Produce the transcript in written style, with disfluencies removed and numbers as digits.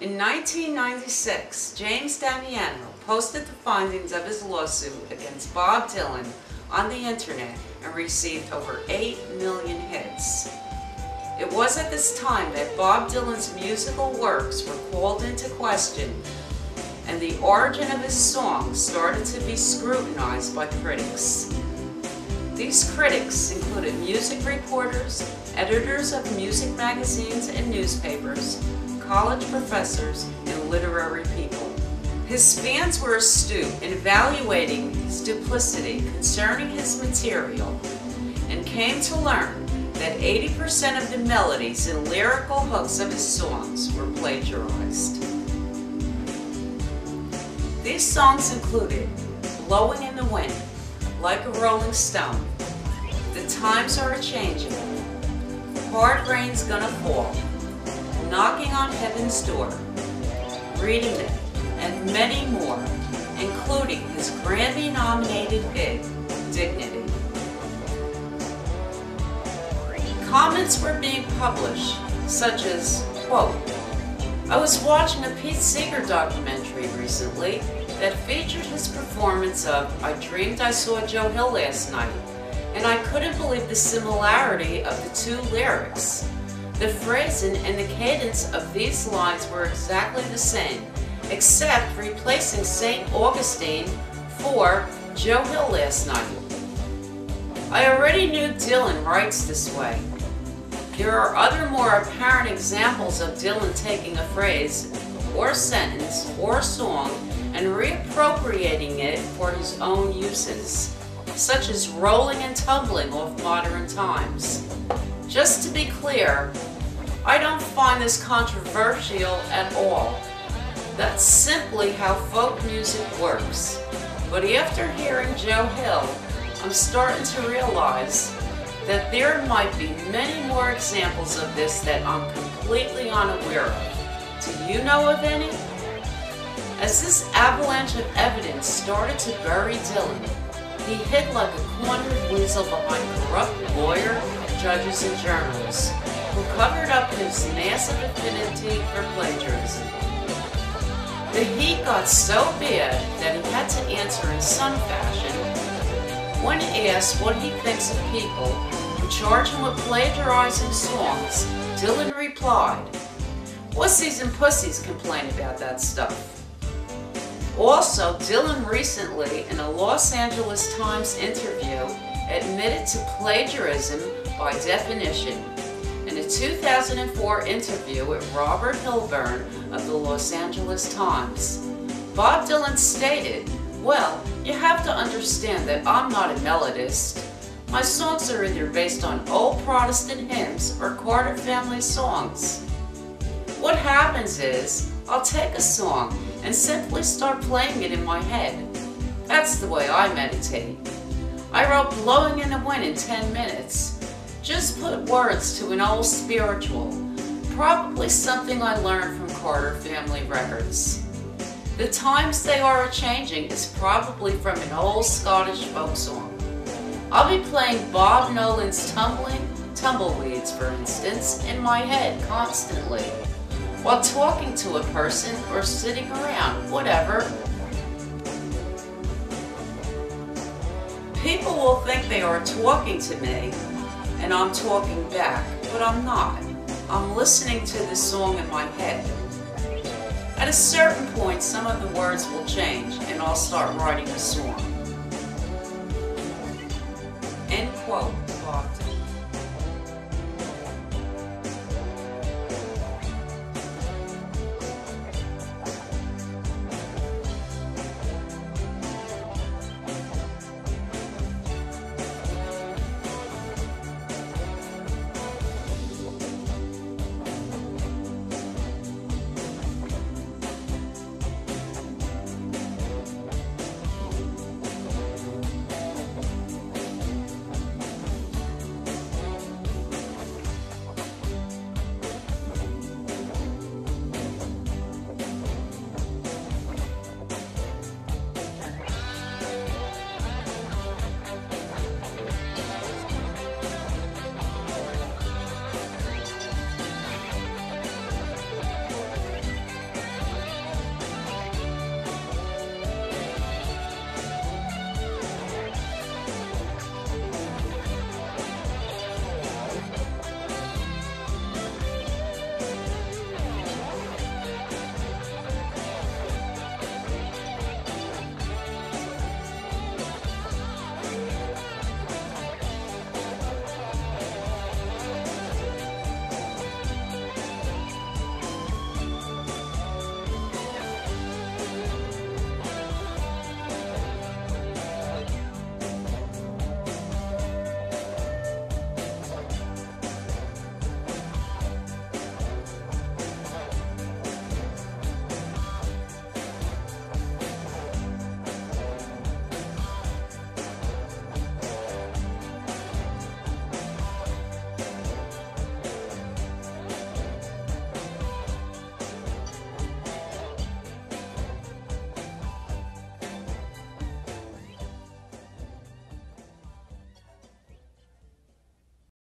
In 1996, James Damiano posted the findings of his lawsuit against Bob Dylan on the internet and received over 8 million hits. It was at this time that Bob Dylan's musical works were called into question, and the origin of his songs started to be scrutinized by critics. These critics included music reporters, editors of music magazines and newspapers, college professors, and literary people. His fans were astute in evaluating his duplicity concerning his material and came to learn that 80% of the melodies and lyrical hooks of his songs were plagiarized. These songs included Blowing in the Wind, Like a Rolling Stone, The Times Are a-Changin', Hard Rain's Gonna Fall, Knocking on Heaven's Door, Reading It, and many more, including his Grammy-nominated hit, Dignity. Comments were being published, such as, quote, "I was watching a Pete Seeger documentary recently that featured his performance of I Dreamed I Saw Joe Hill Last Night, and I couldn't believe the similarity of the two lyrics. The phrasing and the cadence of these lines were exactly the same, except replacing St. Augustine for Joe Hill Last Night. I already knew Dylan writes this way. There are other more apparent examples of Dylan taking a phrase or sentence or song and reappropriating it for his own uses, such as rolling and tumbling off Modern Times. Just to be clear, I don't find this controversial at all. That's simply how folk music works. But after hearing Joe Hill, I'm starting to realize that there might be many more examples of this that I'm completely unaware of. Do you know of any?" As this avalanche of evidence started to bury Dylan, he hid like a cornered weasel behind corrupt lawyers, judges, and journalists who covered up his massive affinity for plagiarism. The heat got so bad that he had to answer in some fashion. When asked what he thinks of people who charge him with plagiarizing songs, Dylan replied, "Wussies and pussies complain about that stuff." Also, Dylan recently, in a Los Angeles Times interview, admitted to plagiarism by definition. In a 2004 interview with Robert Hilburn of the Los Angeles Times, Bob Dylan stated, "Well, you have to understand that I'm not a melodist. My songs are either based on old Protestant hymns or Carter family songs. What happens is, I'll take a song and simply start playing it in my head. That's the way I meditate. I wrote Blowing in the Wind in 10 minutes. Just put words to an old spiritual, probably something I learned from Carter family records. The Times They Are a-Changin' is probably from an old Scottish folk song. I'll be playing Bob Nolan's Tumbleweeds, for instance, in my head constantly, while talking to a person or sitting around, whatever. People will think they are talking to me, and I'm talking back, but I'm not. I'm listening to the song in my head. At a certain point, some of the words will change, and I'll start writing a song." End quote.